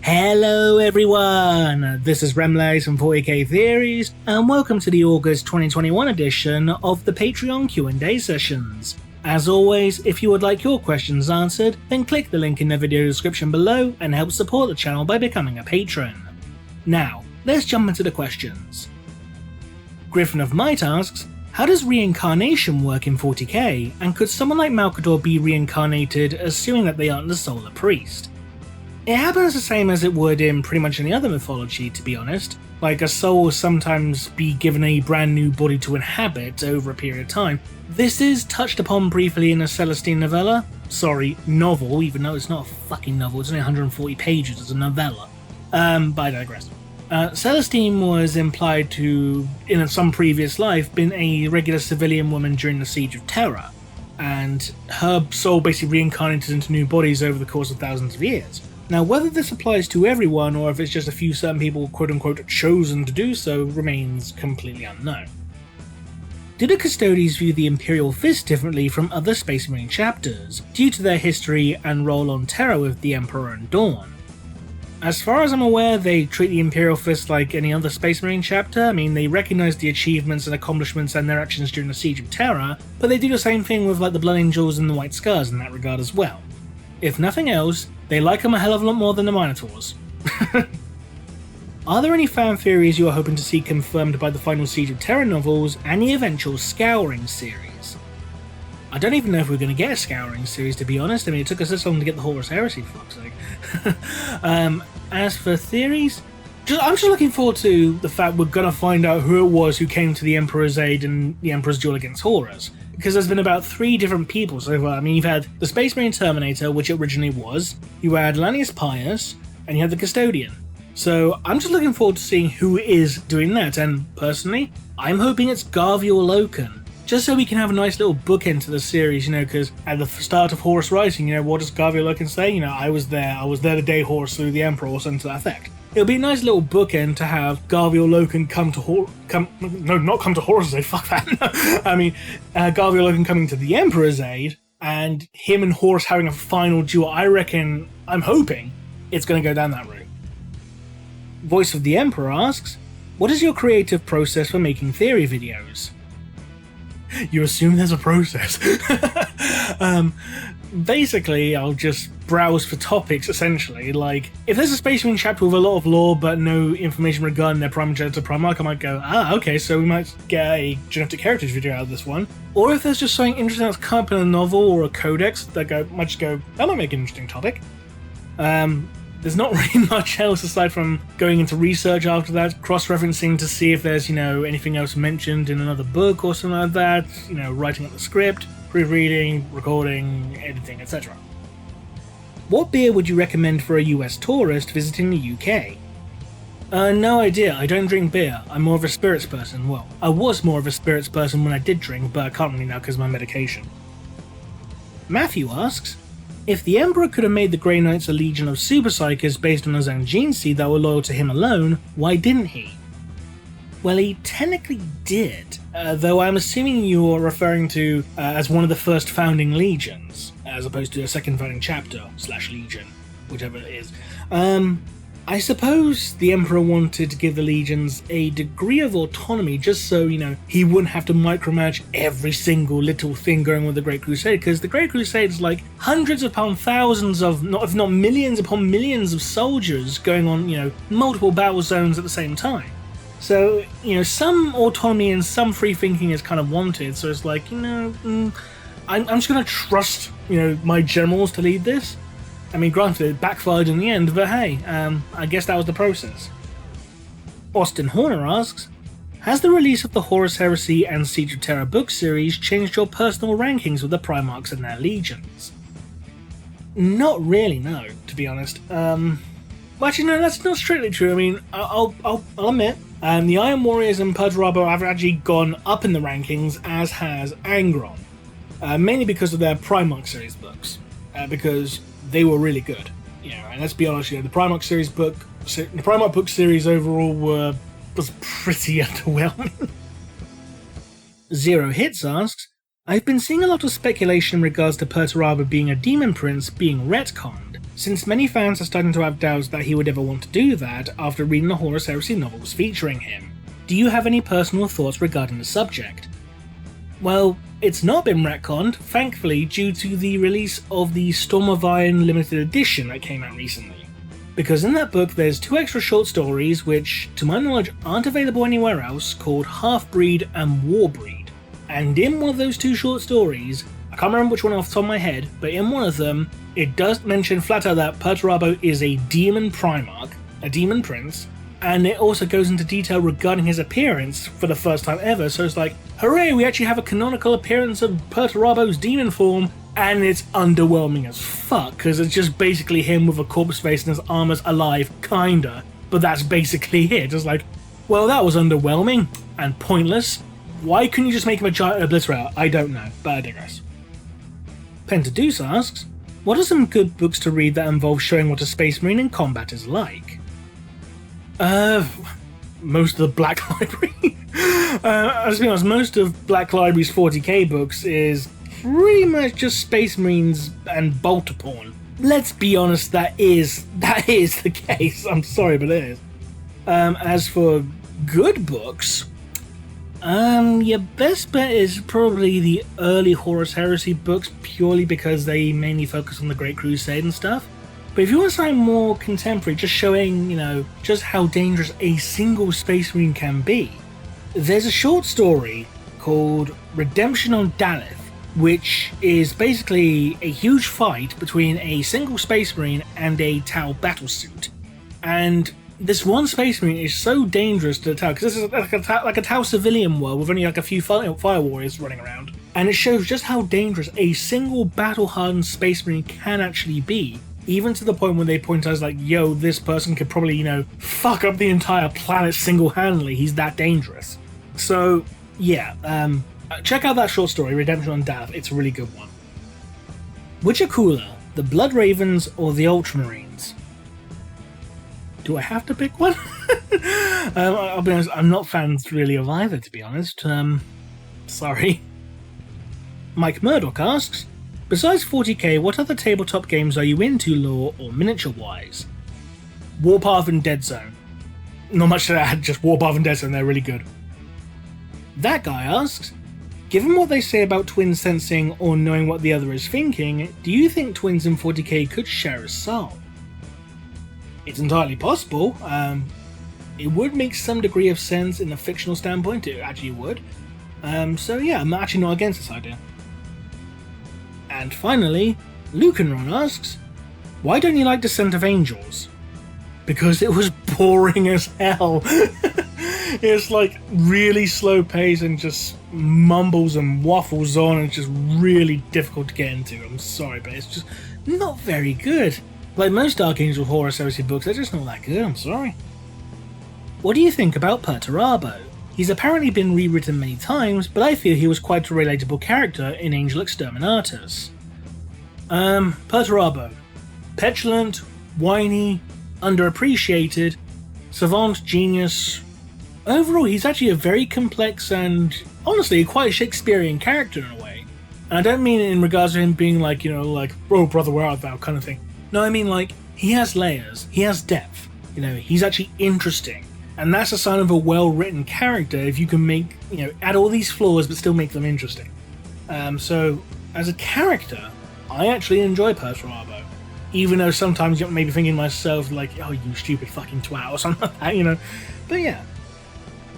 Hello everyone, this is Remlays from 40k Theories, and welcome to the August 2021 edition of the Patreon Q&A sessions. As always, if you would like your questions answered, then click the link in the video description below and help support the channel by becoming a patron. Now, let's jump into the questions. Griffin of Might asks, how does reincarnation work in 40k, and could someone like Malkador be reincarnated assuming that they aren't the Solar Priest? It happens the same as it would in pretty much any other mythology, to be honest. Like, a soul will sometimes be given a brand new body to inhabit over a period of time. This is touched upon briefly in a Celestine novella. Sorry, novel, even though it's not a fucking novel, it's only 140 pages, it's a novella. But I digress. Celestine was implied to, in some previous life, been a regular civilian woman during the Siege of Terra, and her soul basically reincarnated into new bodies over the course of thousands of years. Now, whether this applies to everyone or if it's just a few certain people quote-unquote chosen to do so remains completely unknown. Do the Custodies view the Imperial Fist differently from other Space Marine chapters, due to their history and role on Terra with the Emperor and Dawn? As far as I'm aware, they treat the Imperial Fist like any other Space Marine chapter. I mean, they recognise the achievements and accomplishments and their actions during the Siege of Terra, but they do the same thing with like the Blood Angels and the White Scars in that regard as well. If nothing else, they like them a hell of a lot more than the Minotaurs. Are there any fan theories you are hoping to see confirmed by the final Siege of Terra novels and the eventual Scouring series? I don't even know if we're going to get a Scouring series, to be honest. I mean, it took us this long to get the Horus Heresy, for fuck's sake. As for theories, I'm just looking forward to the fact we're going to find out who it was who came to the Emperor's aid in the Emperor's duel against Horus. Because there's been about 3 different people so far. I mean, you've had the Space Marine Terminator, which it originally was, you had Lanius Pius, and you had the Custodian. So I'm just looking forward to seeing who is doing that, and personally, I'm hoping it's Garviel Loken. Just so we can have a nice little bookend to the series, because at the start of Horus Rising, what does Garviel Loken say? I was there the day Horus slew the Emperor, or something to that effect. It'll be a nice little bookend to have Garviel Loken not come to Horus' aid, fuck that. I mean, Garviel Loken coming to the Emperor's aid, and him and Horus having a final duel. I'm hoping it's going to go down that route. Voice of the Emperor asks, what is your creative process for making theory videos? You assume there's a process. Basically, I'll just browse for topics, essentially. Like, if there's a Space Marine chapter with a lot of lore but no information regarding their Prime Genetic Primarch, I might go, okay, so we might get a Genetic Heritage video out of this one. Or if there's just something interesting that's come up in a novel or a codex, might just go, that might make an interesting topic. There's not really much else aside from going into research after that, cross-referencing to see if there's, anything else mentioned in another book or something like that, writing up the script, proofreading, recording, editing, etc. What beer would you recommend for a US tourist visiting the UK? No idea, I don't drink beer, I'm more of a spirits person. Well, I was more of a spirits person when I did drink, but I can't really now because of my medication. Matthew asks, if the Emperor could have made the Grey Knights a legion of super psychers based on his own gene seed that were loyal to him alone, why didn't he? Well, he technically did, though I'm assuming you're referring to as one of the first founding legions, as opposed to a second founding chapter / legion, whichever it is. I suppose the Emperor wanted to give the legions a degree of autonomy just so, he wouldn't have to micromanage every single little thing going with the Great Crusade, because the Great Crusade is like hundreds upon thousands of, if not millions upon millions of soldiers going on, multiple battle zones at the same time. So, some autonomy and some free thinking is kind of wanted, so it's like, I'm just going to trust, my generals to lead this. I mean, granted, it backfired in the end, but hey, I guess that was the process. Austin Horner asks, has the release of the Horus Heresy and Siege of Terra book series changed your personal rankings with the Primarchs and their legions? Not really, no, to be honest. Actually, no, that's not strictly true. I mean, I'll admit, the Iron Warriors and Perturabo have actually gone up in the rankings, as has Angron. Mainly because of their Primarch series books. Because they were really good. And let's be honest, the Primarch book series overall was pretty underwhelming. Zero Hits asks, I've been seeing a lot of speculation in regards to Perturabo being a demon prince being retconned, since many fans are starting to have doubts that he would ever want to do that after reading the Horus Heresy novels featuring him. Do you have any personal thoughts regarding the subject? Well, it's not been retconned, thankfully, due to the release of the Storm of Iron limited edition that came out recently. Because in that book there's 2 extra short stories which, to my knowledge, aren't available anywhere else, called Half-Breed and Warbreed. And in one of those 2 short stories, I can't remember which one off the top of my head, but in one of them, it does mention flat out that Perturabo is a demon Primarch, a demon prince, and it also goes into detail regarding his appearance for the first time ever, so it's like, hooray, we actually have a canonical appearance of Perturabo's demon form, and it's underwhelming as fuck, because it's just basically him with a corpse face and his armor's alive, kinda, but that's basically it. It's like, well, that was underwhelming and pointless. Why couldn't you just make him a giant obliterator? I don't know, but I digress. Pentadeus asks, what are some good books to read that involve showing what a Space Marine in combat is like? Most of the Black Library. To be honest, most of Black Library's 40k books is pretty much just Space Marines and bolter porn. Let's be honest, that is the case. I'm sorry, but it is. As for good books, your best bet is probably the early Horus Heresy books, purely because they mainly focus on the Great Crusade and stuff. But if you want something more contemporary, just showing, just how dangerous a single Space Marine can be, there's a short story called Redemption on Daleth, which is basically a huge fight between a single Space Marine and a Tau battlesuit. And this one Space Marine is so dangerous to the Tau, because this is like a Tau civilian world with only like a few fire warriors running around. And it shows just how dangerous a single battle-hardened Space Marine can actually be. Even to the point when they point out, like, yo, this person could probably, fuck up the entire planet single-handedly. He's that dangerous. So, yeah, check out that short story, Redemption on Daleth. It's a really good one. Which are cooler, the Blood Ravens or the Ultramarines? Do I have to pick one? I'll be honest, I'm not fans really of either, to be honest. Sorry. Mike Murdoch asks, besides 40k, what other tabletop games are you into lore or miniature-wise? Warpath and Dead Zone. Not much to add, just Warpath and Dead Zone, they're really good. That guy asks, given what they say about twins sensing or knowing what the other is thinking, do you think twins in 40k could share a soul? It's entirely possible. It would make some degree of sense in a fictional standpoint, it actually would. So yeah, I'm actually not against this idea. And finally, Lucanron asks, why don't you like Descent of Angels? Because it was boring as hell. It's like really slow pace and just mumbles and waffles on, and it's just really difficult to get into. I'm sorry, but it's just not very good. Like most Dark Angel Horus Heresy books, they're just not that good, I'm sorry. What do you think about Perturabo? He's apparently been rewritten many times, but I feel he was quite a relatable character in Angel Exterminatus. Perturabo. Petulant, whiny, underappreciated, savant genius. Overall, he's actually a very complex and, honestly, quite a Shakespearean character in a way. And I don't mean it in regards to him being like, oh brother, where art thou, kind of thing. No, I mean like, he has layers, he has depth, he's actually interesting. And that's a sign of a well-written character if you can make, add all these flaws but still make them interesting. So, as a character, I actually enjoy Perturabo. Even though sometimes you may be thinking to myself, like, oh, you stupid fucking twat, or something like that, But yeah.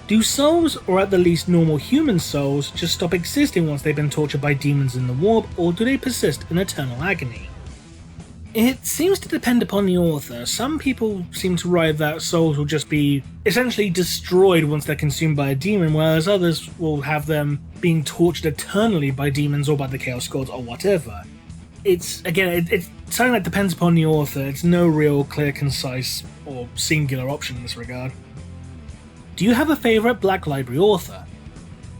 Do souls, or at the least normal human souls, just stop existing once they've been tortured by demons in the warp, or do they persist in eternal agony? It seems to depend upon the author. Some people seem to write that souls will just be essentially destroyed once they're consumed by a demon, whereas others will have them being tortured eternally by demons or by the Chaos Gods or whatever. It's something that depends upon the author. It's no real clear, concise, or singular option in this regard. Do you have a favourite Black Library author?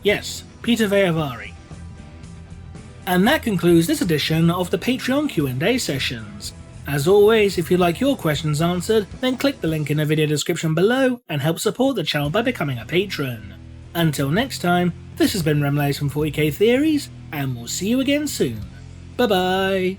Yes, Peter Veyavari. And that concludes this edition of the Patreon Q&A sessions. As always, if you'd like your questions answered, then click the link in the video description below and help support the channel by becoming a patron. Until next time, this has been Remlace from 40k Theories, and we'll see you again soon. Bye bye!